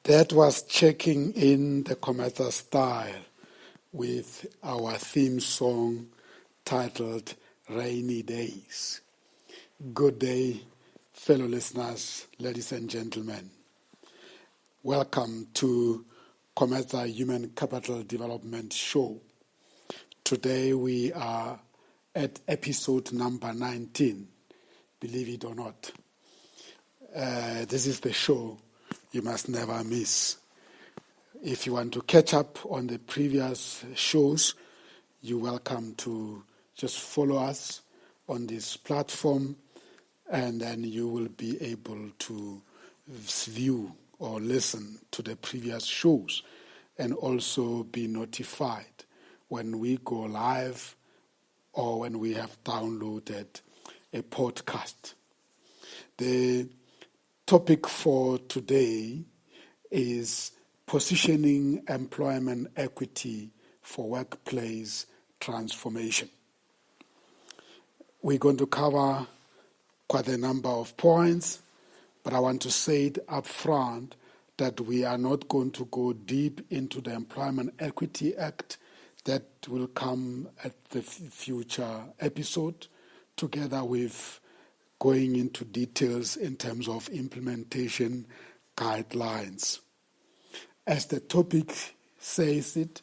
That was checking in the Cometa style with our theme song titled Rainy Days. Good day, fellow listeners, ladies and gentlemen. Welcome to Cometa Human Capital Development Show. Today we are at episode number 19, believe it or not. This is the show you must never miss. If you want to catch up on the previous shows, you're welcome to just follow us on this platform, and then you will be able to view or listen to the previous shows and also be notified when we go live or when we have downloaded a podcast. The topic for today is positioning employment equity for workplace transformation. We're going to cover quite a number of points, but I want to say it up front that we are not going to go deep into the Employment Equity Act. That will come at the future episode, together with going into details in terms of implementation guidelines. As the topic says it,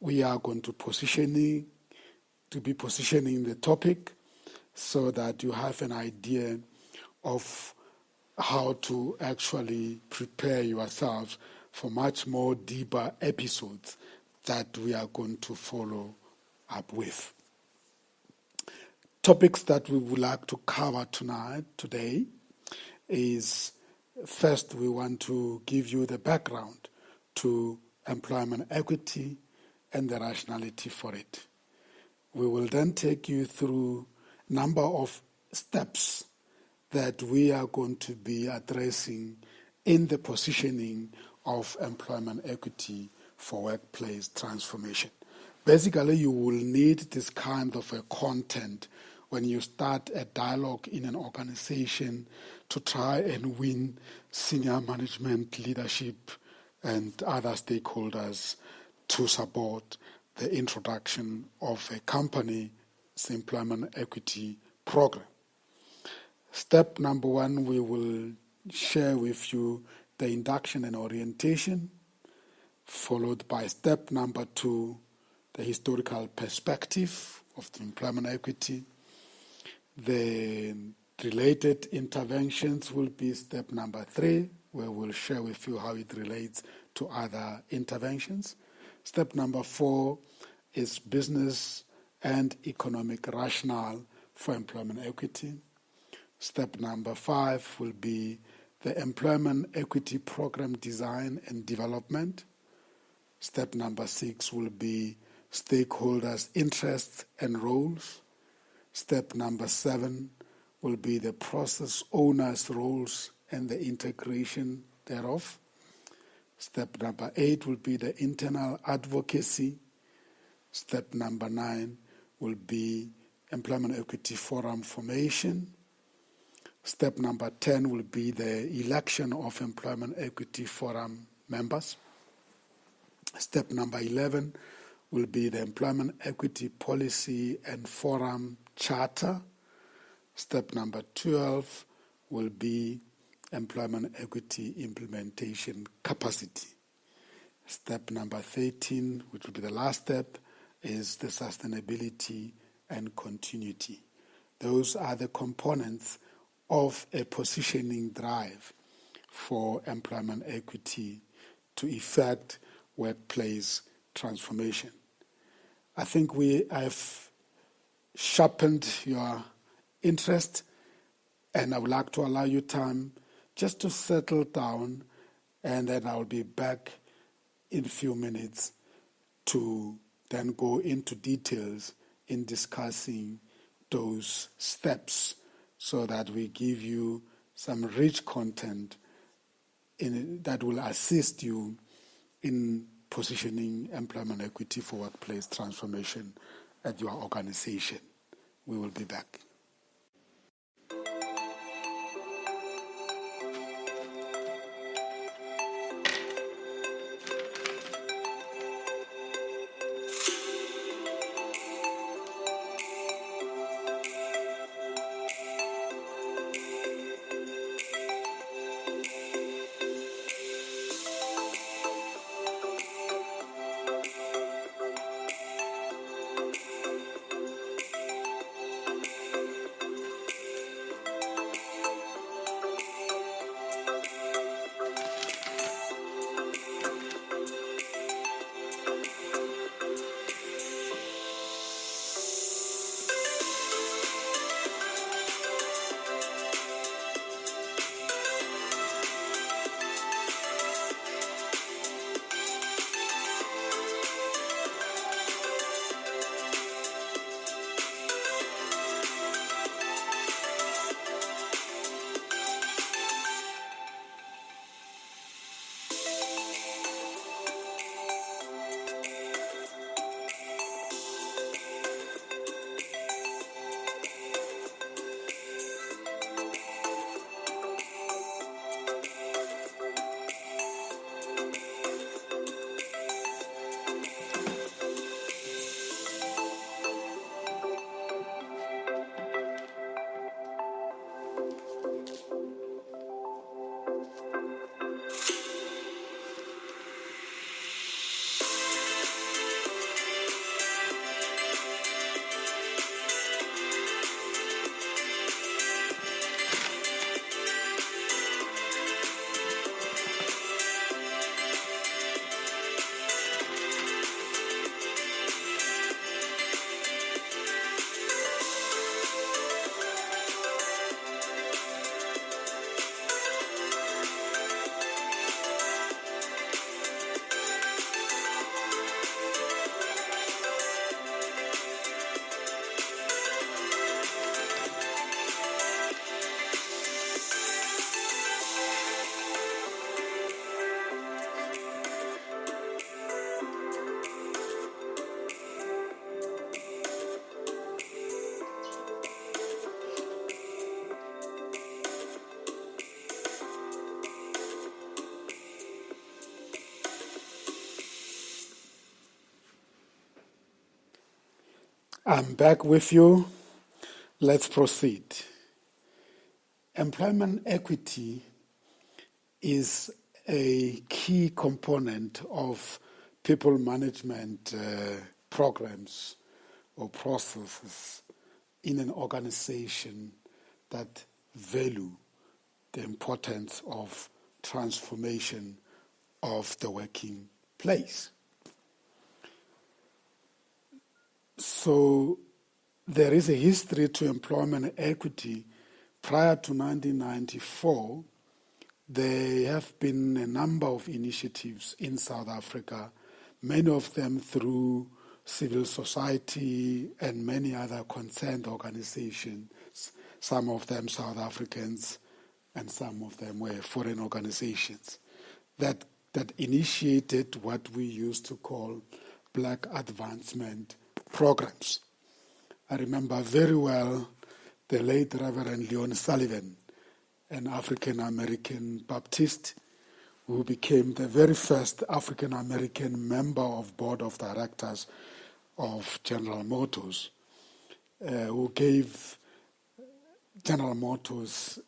we are going to be positioning the topic so that you have an idea of how to actually prepare yourselves for much more deeper episodes that we are going to follow up with. Topics that we would like to cover today is, first, we want to give you the background to employment equity and the rationality for it. We will then take you through a number of steps that we are going to be addressing in the positioning of employment equity for workplace transformation. Basically, you will need this kind of a content when you start a dialogue in an organization to try and win senior management, leadership, and other stakeholders to support the introduction of a company's employment equity program. Step number one, we will share with you the induction and orientation, followed by step number two, the historical perspective of the employment equity. The related interventions will be step number three, where we'll share with you how it relates to other interventions. Step number four is business and economic rationale for employment equity. Step number five will be the employment equity program design and development. Step number six will be stakeholders' interests and roles. Step number seven will be the process owners' roles and the integration thereof. Step number 8 will be the internal advocacy. Step number 9 will be employment equity forum formation. Step number 10 will be the election of employment equity forum members. Step number 11 will be the employment equity policy and forum charter. Step number 12 will be employment equity implementation capacity. Step number 13, which will be the last step, is the sustainability and continuity. Those are the components of a positioning drive for employment equity to effect workplace transformation. I think we have sharpened your interest, and I would like to allow you time just to settle down, and then I'll be back in a few minutes to then go into details in discussing those steps so that we give you some rich content that will assist you in positioning employment equity for workplace transformation at your organization. We will be back. I'm back with you. Let's proceed. Employment equity is a key component of people management programs or processes in an organization that value the importance of transformation of the working place. So there is a history to employment equity. Prior to 1994, there have been a number of initiatives in South Africa, many of them through civil society and many other concerned organizations, some of them South Africans and some of them were foreign organizations, that initiated what we used to call Black advancement programs. I remember very well the late Reverend Leon Sullivan, an African-American Baptist who became the very first African-American member of board of directors of General Motors, who gave General Motors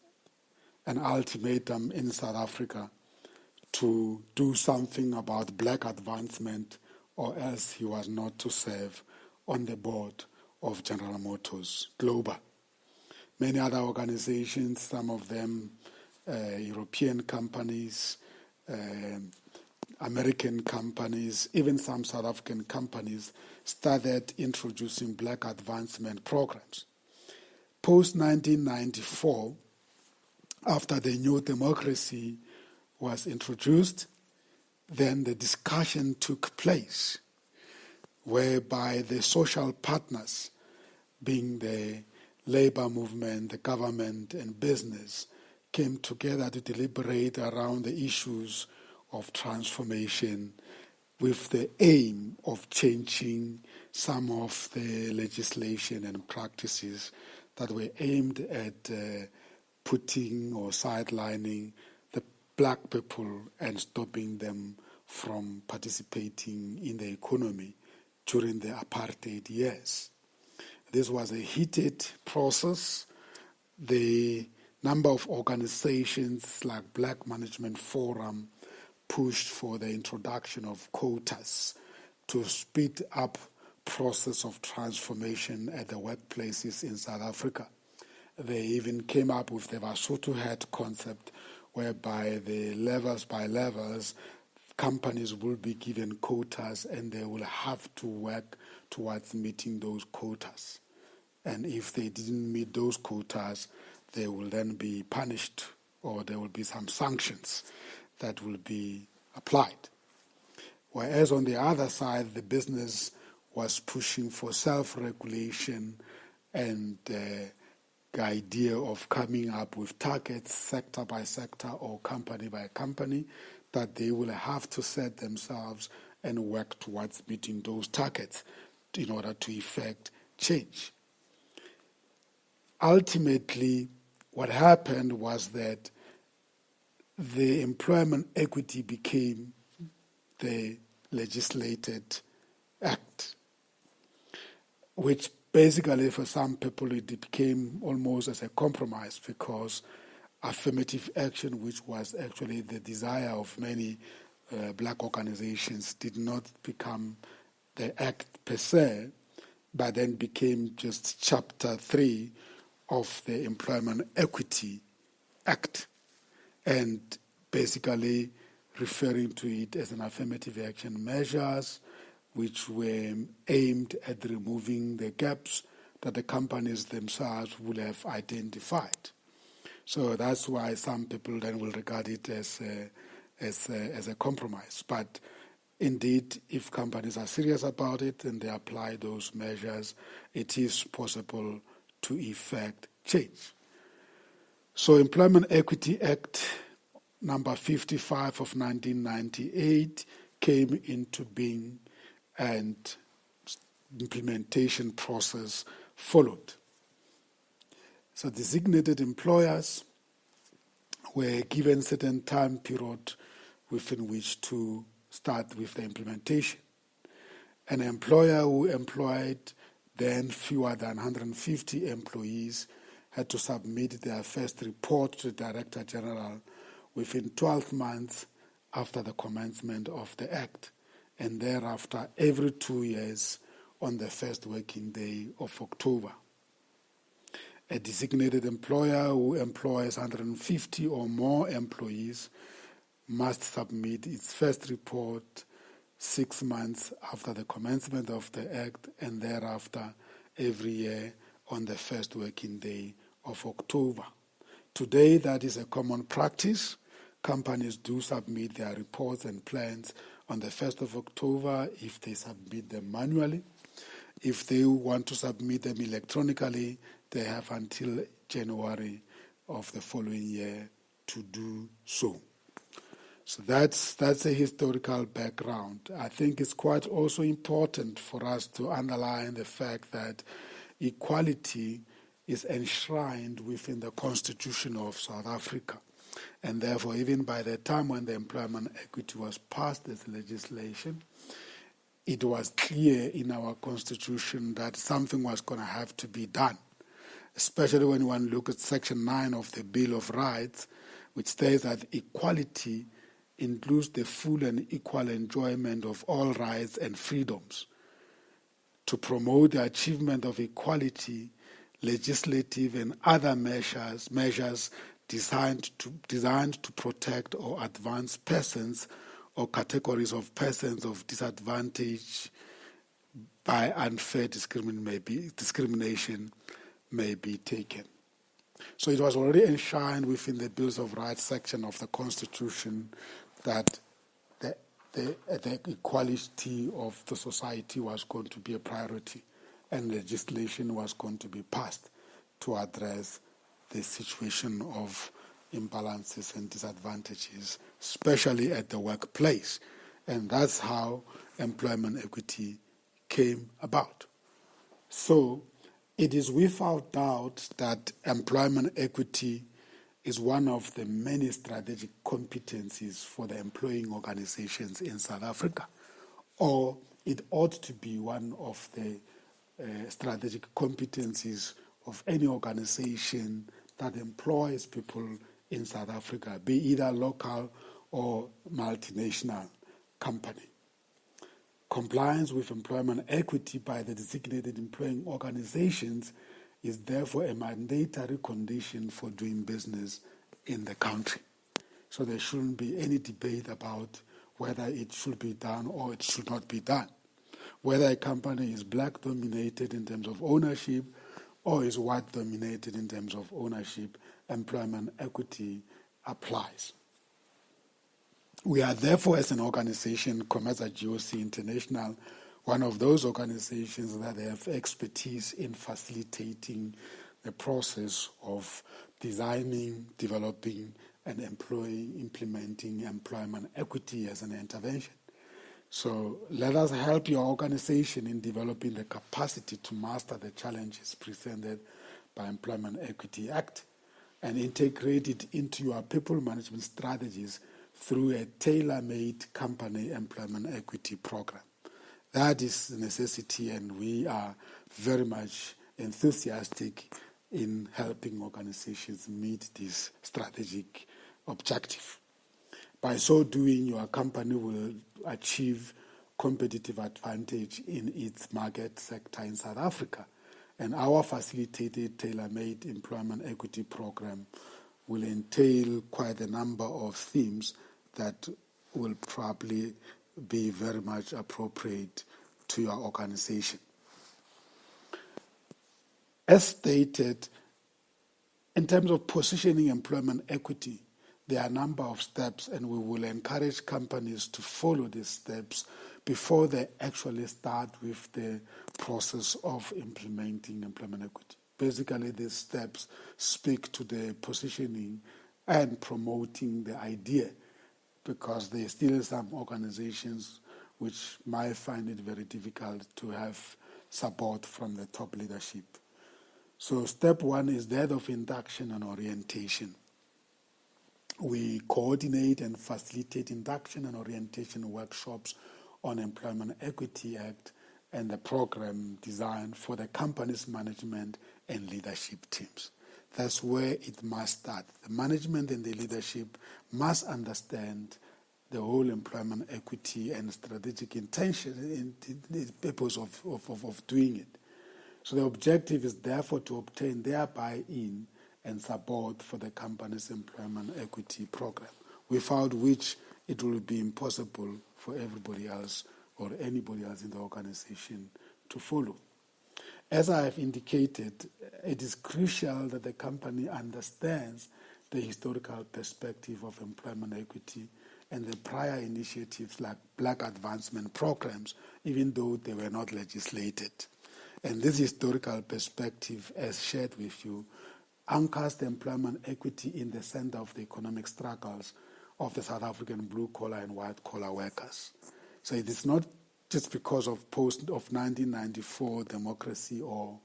an ultimatum in South Africa to do something about black advancement, or else he was not to serve on the board of General Motors Global. Many other organizations, some of them European companies, American companies, even some South African companies started introducing black advancement programs. Post-1994, after the new democracy was introduced, then the discussion took place whereby the social partners, being the labor movement, the government, and business, came together to deliberate around the issues of transformation with the aim of changing some of the legislation and practices that were aimed at putting or sidelining the black people and stopping them from participating in the economy during the apartheid years. This was a heated process. The number of organizations like Black Management Forum pushed for the introduction of quotas to speed up process of transformation at the workplaces in South Africa. They even came up with the Basotho hat concept, whereby the levels by levels, companies will be given quotas and they will have to work towards meeting those quotas. And if they didn't meet those quotas, they will then be punished, or there will be some sanctions that will be applied. Whereas on the other side, the business was pushing for self-regulation and the idea of coming up with targets sector by sector or company by company, that they will have to set themselves and work towards meeting those targets in order to effect change. Ultimately, what happened was that the employment equity became the legislated act, which basically for some people it became almost as a compromise, because affirmative action, which was actually the desire of many black organizations, did not become the act per se, but then became just Chapter 3 of the Employment Equity Act, and basically referring to it as an affirmative action measures which were aimed at removing the gaps that the companies themselves would have identified. So that's why some people then will regard it as a compromise. But indeed, if companies are serious about it and they apply those measures, it is possible to effect change. So Employment Equity Act number 55 of 1998 came into being, and implementation process followed. So designated employers were given certain time period within which to start with the implementation. An employer who employed then fewer than 150 employees had to submit their first report to the Director General within 12 months after the commencement of the Act, and thereafter every 2 years on the first working day of October. A designated employer who employs 150 or more employees must submit its first report 6 months after the commencement of the Act, and thereafter every year on the first working day of October. Today, that is a common practice. Companies do submit their reports and plans on the 1st of October if they submit them manually. If they want to submit them electronically, they have until January of the following year to do so. So that's a historical background. I think it's quite also important for us to underline the fact that equality is enshrined within the Constitution of South Africa. And therefore, even by the time when the Employment Equity was passed as legislation, it was clear in our Constitution that something was going to have to be done, especially when one looks at Section 9 of the Bill of Rights, which states that equality includes the full and equal enjoyment of all rights and freedoms. To promote the achievement of equality, legislative and other measures designed to protect or advance persons or categories of persons of disadvantage by unfair discrimination may be taken. So it was already enshrined within the Bills of Rights section of the Constitution that the equality of the society was going to be a priority, and legislation was going to be passed to address the situation of imbalances and disadvantages, especially at the workplace. And that's how employment equity came about. So it is without doubt that employment equity is one of the many strategic competencies for the employing organizations in South Africa, or it ought to be one of the strategic competencies of any organization that employs people in South Africa, be either local or multinational company. Compliance with employment equity by the designated employing organizations is therefore a mandatory condition for doing business in the country. So there shouldn't be any debate about whether it should be done or it should not be done. Whether a company is black dominated in terms of ownership or is white dominated in terms of ownership, employment equity applies. We are therefore, as an organization, Comesa GOC International, one of those organizations that have expertise in facilitating the process of designing, developing, and implementing employment equity as an intervention. So let us help your organization in developing the capacity to master the challenges presented by Employment Equity Act and integrate it into your people management strategies through a tailor-made company employment equity program. That is a necessity, and we are very much enthusiastic in helping organizations meet this strategic objective. By so doing, your company will achieve competitive advantage in its market sector in South Africa, and our facilitated tailor-made employment equity program will entail quite a number of themes that will probably be very much appropriate to your organization. As stated, in terms of positioning employment equity, there are a number of steps, and we will encourage companies to follow these steps before they actually start with the process of implementing employment equity. Basically, these steps speak to the positioning and promoting the idea, because there are still some organizations which might find it very difficult to have support from the top leadership. So step one is that of induction and orientation. We coordinate and facilitate induction and orientation workshops on Employment Equity Act and the program designed for the company's management and leadership teams. That's where it must start. The management and the leadership must understand the whole employment equity and strategic intention in the purpose of doing it. So the objective is therefore to obtain their buy-in and support for the company's employment equity program, without which it will be impossible for everybody else or anybody else in the organization to follow. As I have indicated, it is crucial that the company understands the historical perspective of employment equity and the prior initiatives like black advancement programs, even though they were not legislated. And this historical perspective, as shared with you, anchors the employment equity in the center of the economic struggles of the South African blue-collar and white-collar workers. So it is not just because of post-1994 democracy or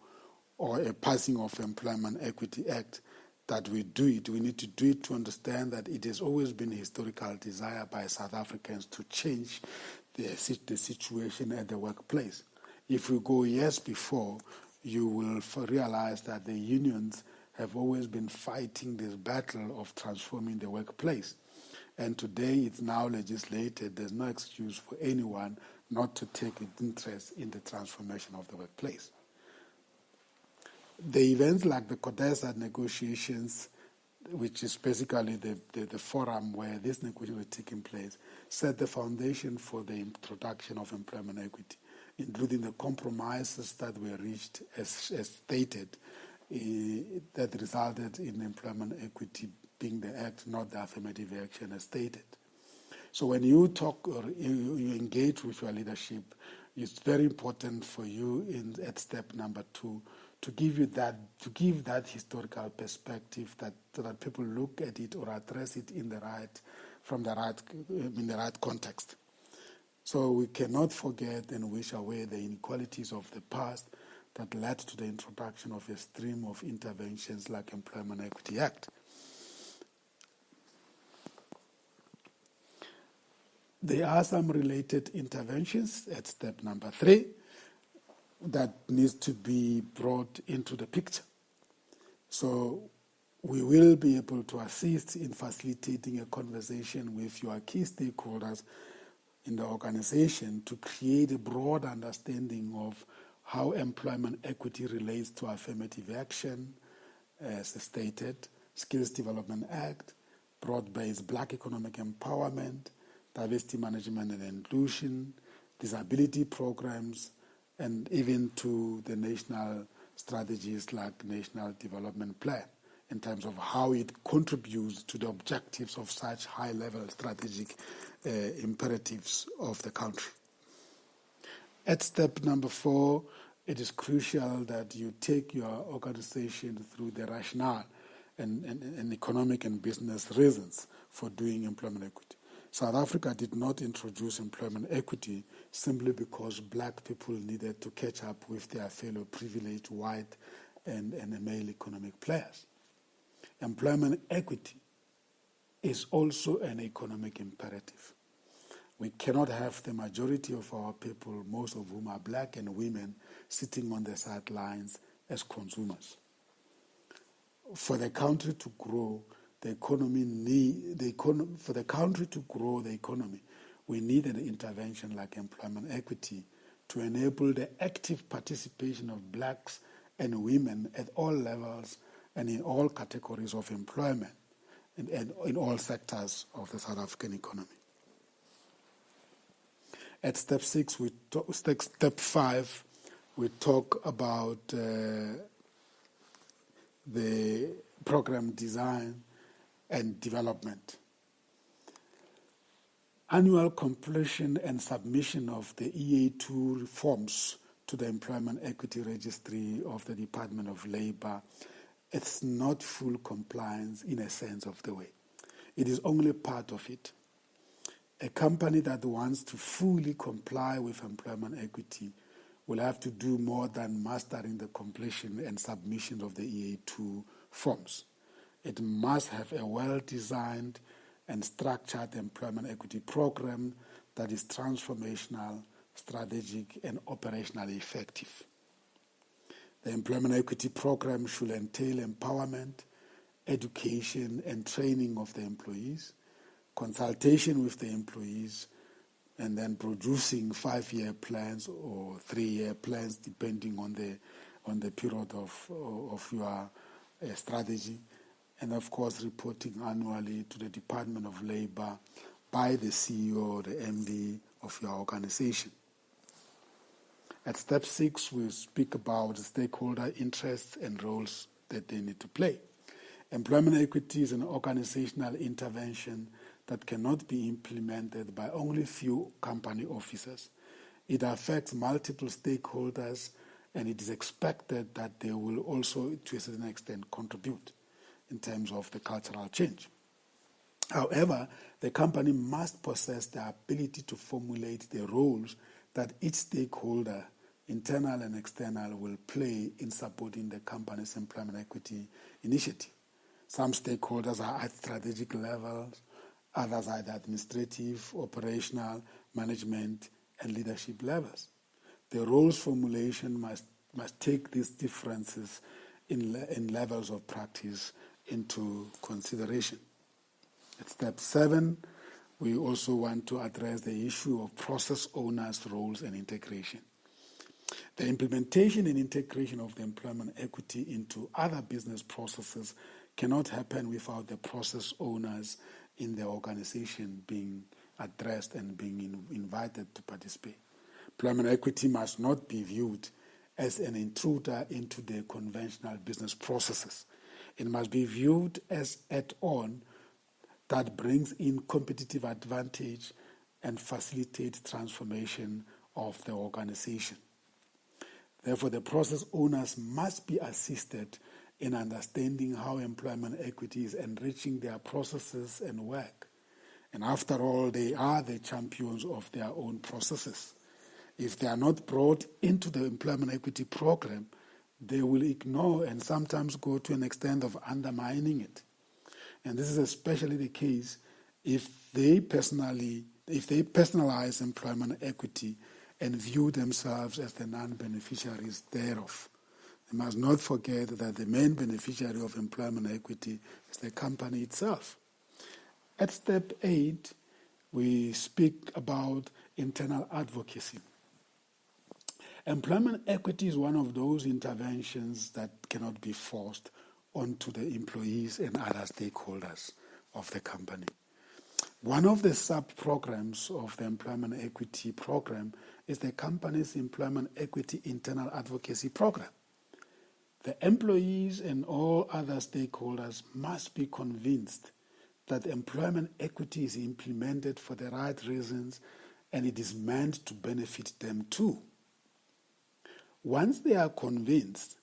a passing of Employment Equity Act that we do it. We need to do it to understand that it has always been a historical desire by South Africans to change the situation at the workplace. If we go years before, you will realize that the unions have always been fighting this battle of transforming the workplace. And today it's now legislated. There's no excuse for anyone not to take an interest in the transformation of the workplace. The events like the CODESA negotiations, which is basically the forum where this negotiation was taking place, set the foundation for the introduction of employment equity, including the compromises that were reached as stated, that resulted in employment equity being the act, not the affirmative action as stated. So when you talk or you engage with your leadership, it's very important for you at step number 2 to give that historical perspective that people look at it or address it in the right context. So we cannot forget and wish away the inequalities of the past that led to the introduction of a stream of interventions like Employment Equity Act. There are some related interventions at step number 3 that needs to be brought into the picture. So we will be able to assist in facilitating a conversation with your key stakeholders in the organization to create a broad understanding of how employment equity relates to affirmative action, as stated, Skills Development Act, broad-based Black economic empowerment, diversity management and inclusion, disability programs, and even to the national strategies like National Development Plan in terms of how it contributes to the objectives of such high-level strategic imperatives of the country. At step number 4, it is crucial that you take your organization through the rationale and economic and business reasons for doing employment equity. South Africa did not introduce employment equity simply because black people needed to catch up with their fellow privileged white and male economic players. Employment equity is also an economic imperative. We cannot have the majority of our people, most of whom are black and women, sitting on the sidelines as consumers. For the country to grow, for the country to grow the economy, we need an intervention like employment equity to enable the active participation of blacks and women at all levels and in all categories of employment and in all sectors of the South African economy. At step 5, we talk about the program design and development. Annual completion and submission of the EA2 forms to the Employment Equity Registry of the Department of Labor, it's not full compliance in a sense of the way. It is only part of it. A company that wants to fully comply with employment equity will have to do more than mastering the completion and submission of the EA2 forms. It must have a well-designed and structured employment equity program that is transformational, strategic, and operationally effective. The employment equity program should entail empowerment, education, and training of the employees, consultation with the employees, and then producing 5-year plans or 3-year plans depending on the period of your strategy, and of course reporting annually to the Department of Labor by the CEO or the MD of your organization. At step 6, we speak about stakeholder interests and roles that they need to play. Employment equity is an organizational intervention that cannot be implemented by only few company officers. It affects multiple stakeholders, and it is expected that they will also, to a certain extent, contribute in terms of the cultural change. However, the company must possess the ability to formulate the roles that each stakeholder, internal and external, will play in supporting the company's employment equity initiative. Some stakeholders are at strategic levels, others are at administrative, operational, management, and leadership levels. The roles formulation must take these differences in levels of practice into consideration. At step 7, we also want to address the issue of process owners' roles and integration. The implementation and integration of the employment equity into other business processes cannot happen without the process owners in the organization being addressed and being invited to participate. Employment equity must not be viewed as an intruder into the conventional business processes. It must be viewed as add-on that brings in competitive advantage and facilitates transformation of the organization. Therefore, the process owners must be assisted in understanding how employment equity is enriching their processes and work. And after all, they are the champions of their own processes. If they are not brought into the employment equity program, they will ignore and sometimes go to an extent of undermining it. And this is especially the case if they personalize employment equity and view themselves as the non-beneficiaries thereof. They must not forget that the main beneficiary of employment equity is the company itself. At step 8, we speak about internal advocacy. Employment equity is one of those interventions that cannot be forced onto the employees and other stakeholders of the company. One of the sub-programs of the employment equity program is the company's employment equity internal advocacy program. The employees and all other stakeholders must be convinced that employment equity is implemented for the right reasons and it is meant to benefit them too. Once they are convinced,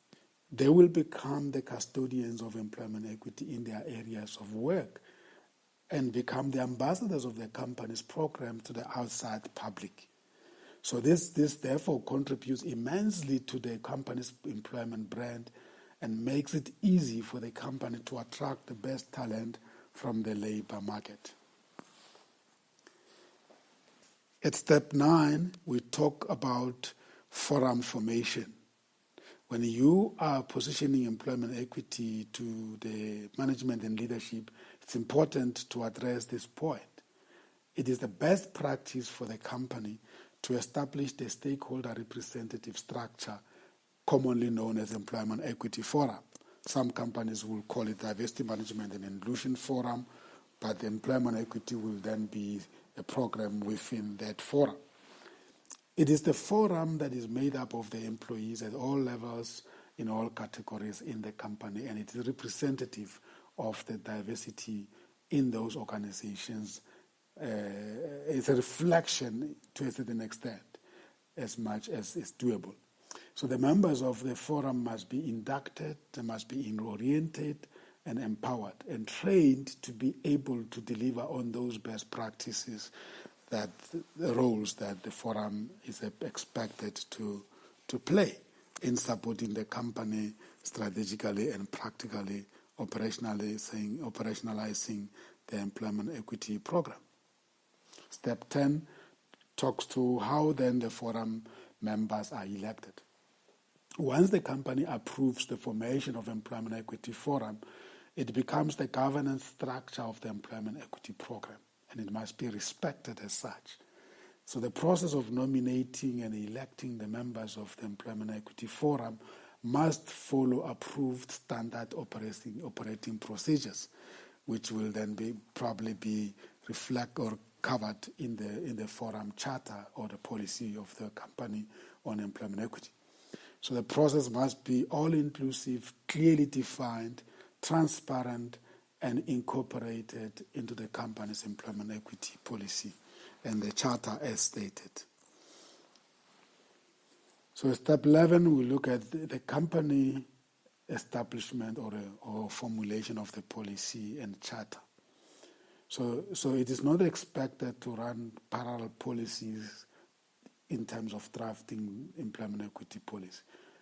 they will become the custodians of employment equity in their areas of work and become the ambassadors of the company's program to the outside public. So this therefore contributes immensely to the company's employment brand and makes it easy for the company to attract the best talent from the labor market. At step 9, we talk about forum formation. When you are positioning employment equity to the management and leadership, it's important to address this point. It is the best practice for the company to establish the stakeholder representative structure, commonly known as Employment Equity Forum. Some companies will call it Diversity Management and Inclusion Forum, but the employment equity will then be a program within that forum. It is the forum that is made up of the employees at all levels, in all categories in the company, and it is representative of the diversity in those organizations. It's a reflection to a certain extent, as much as is doable. So the members of the forum must be inducted, they must be oriented and empowered and trained to be able to deliver on those best practices, that the roles that the forum is expected to play in supporting the company strategically and practically operationalizing the employment equity program. Step 10 talks to how then the forum members are elected. Once the company approves the formation of Employment Equity Forum, it becomes the governance structure of the Employment Equity Program, and it must be respected as such. So the process of nominating and electing the members of the Employment Equity Forum must follow approved standard operating procedures, which will then probably be reflect or covered in the forum charter or the policy of the company on employment equity. So the process must be all-inclusive, clearly defined, transparent, and incorporated into the company's employment equity policy and the charter as stated. So step 11, we look at the company establishment or formulation of the policy and charter. So it is not expected to run parallel policies in terms of drafting employment equity policy.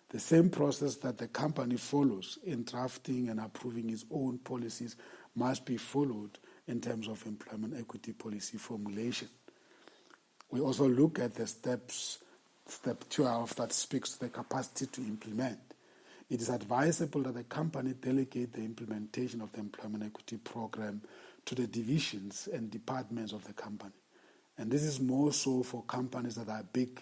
The same process that the company follows in drafting and approving its own policies must be followed in terms of employment equity policy formulation. We also look at the step 12 that speaks to the capacity to implement. It is advisable that the company delegate the implementation of the employment equity program to the divisions and departments of the company. And this is more so for companies that are big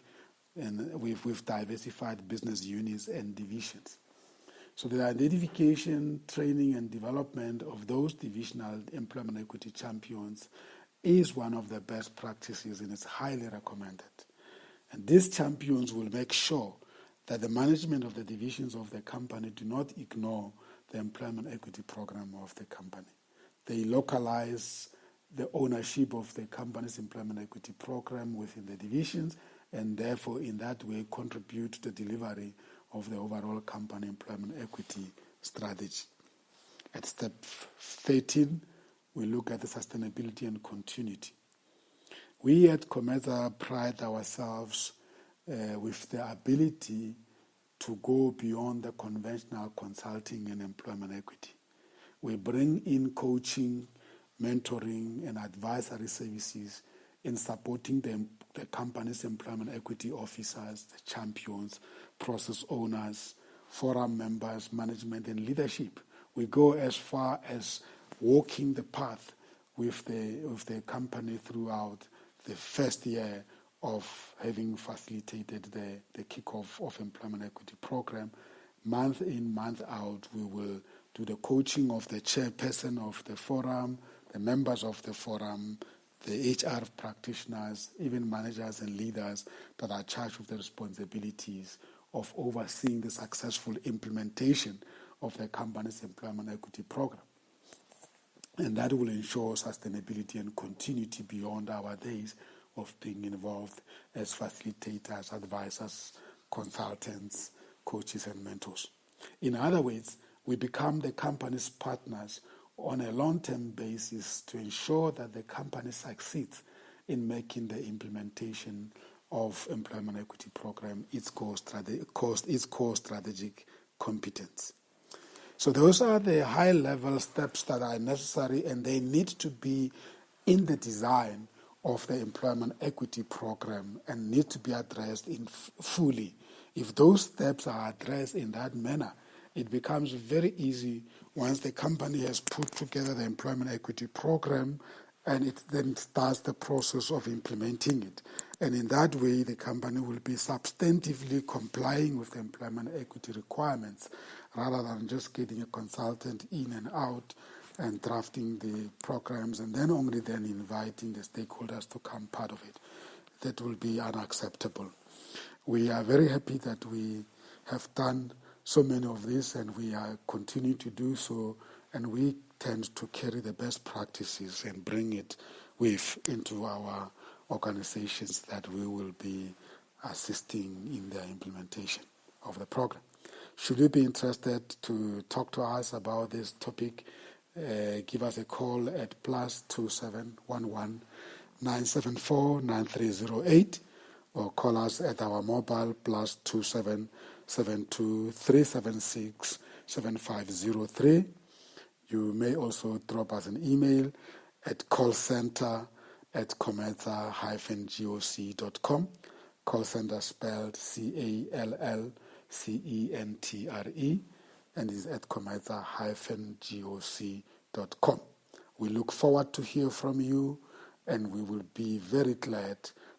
and with diversified business units and divisions. So the identification, training, and development of those divisional employment equity champions is one of the best practices and is highly recommended. And these champions will make sure that the management of the divisions of the company do not ignore the employment equity program of the company. They localize the ownership of the company's employment equity program within the divisions, and therefore in that way contribute to the delivery of the overall company employment equity strategy. At step 13, we look at the sustainability and continuity. We at Cometa pride ourselves with the ability to go beyond the conventional consulting and employment equity. We bring in coaching, mentoring, and advisory services in supporting the company's employment equity officers, the champions, process owners, forum members, management, and leadership. We go as far as walking the path with the company throughout the first year of having facilitated the kickoff of employment equity program. Month in, month out, we will do the coaching of the chairperson of the forum, the members of the forum, the HR practitioners, even managers and leaders that are charged with the responsibilities of overseeing the successful implementation of the company's employment equity program. And that will ensure sustainability and continuity beyond our days of being involved as facilitators, advisors, consultants, coaches, and mentors. In other words, we become the company's partners on a long-term basis to ensure that the company succeeds in making the implementation of employment equity program its core strategic competence. So those are the high-level steps that are necessary, and they need to be in the design of the employment equity program and need to be addressed fully. If those steps are addressed in that manner, it becomes very easy once the company has put together the employment equity program and it then starts the process of implementing it. And in that way, the company will be substantively complying with the employment equity requirements rather than just getting a consultant in and out and drafting the programs and then only then inviting the stakeholders to come part of it. That will be unacceptable. We are very happy that we have done so many of this and we are continuing to do so, and we tend to carry the best practices and bring it into our organizations that we will be assisting in the implementation of the program. Should you be interested to talk to us about this topic, give us a call at +2711 974 9308 or call us at our mobile +27 72 376 7503. You may also drop us an email at callcenter at cometa-goc.com. Call center spelled CALLCENTRE, and is at cometa-goc.com. We look forward to hear from you, and we will be very glad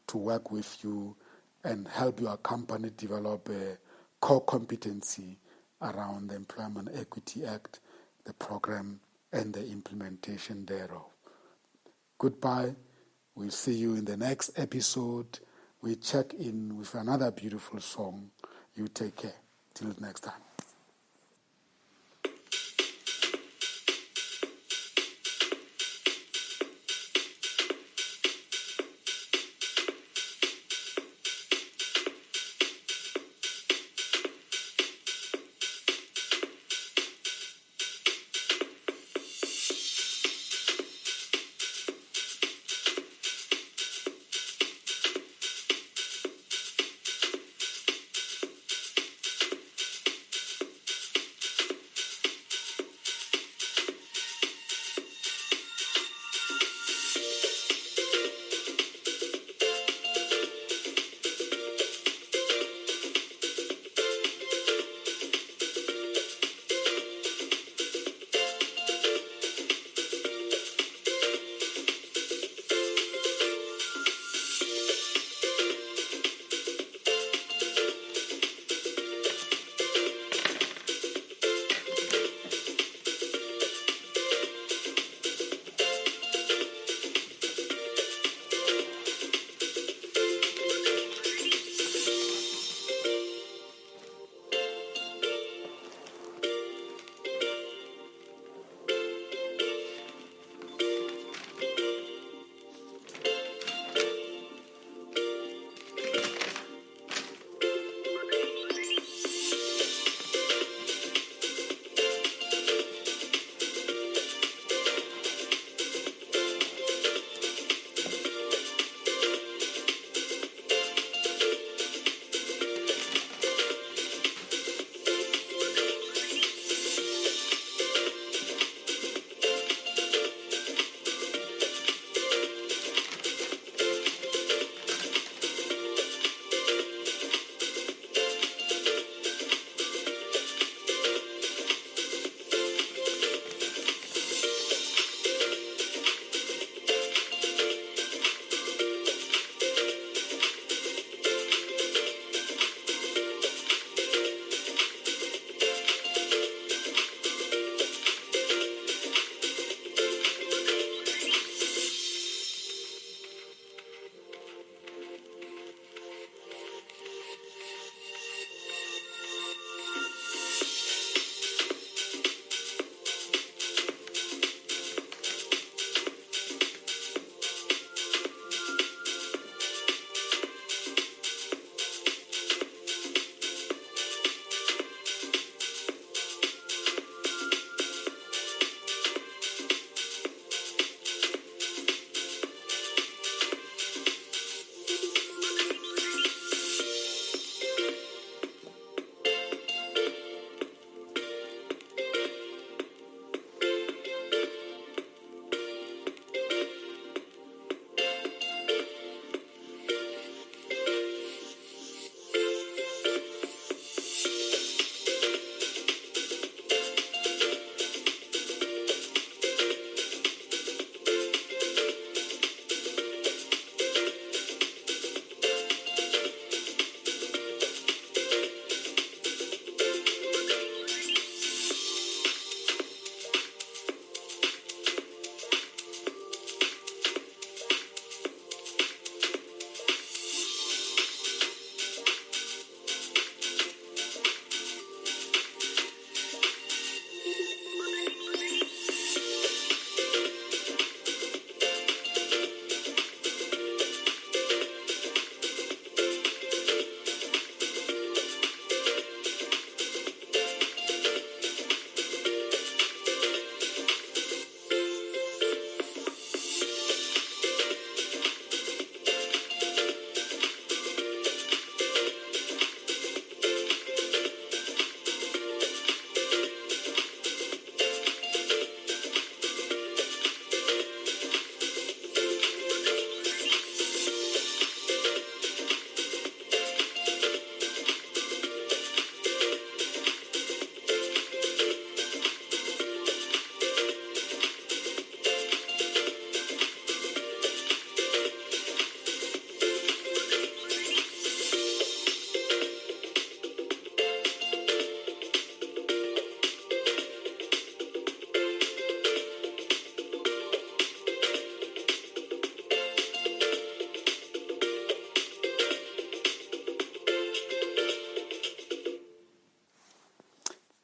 to work with you and help your company develop a core competency around the Employment Equity Act, the program, and the implementation thereof. Goodbye. We'll see you in the next episode. We check in with another beautiful song. You take care. Till next time.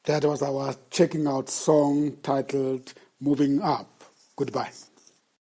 That was our checking out song titled Moving Up. Goodbye.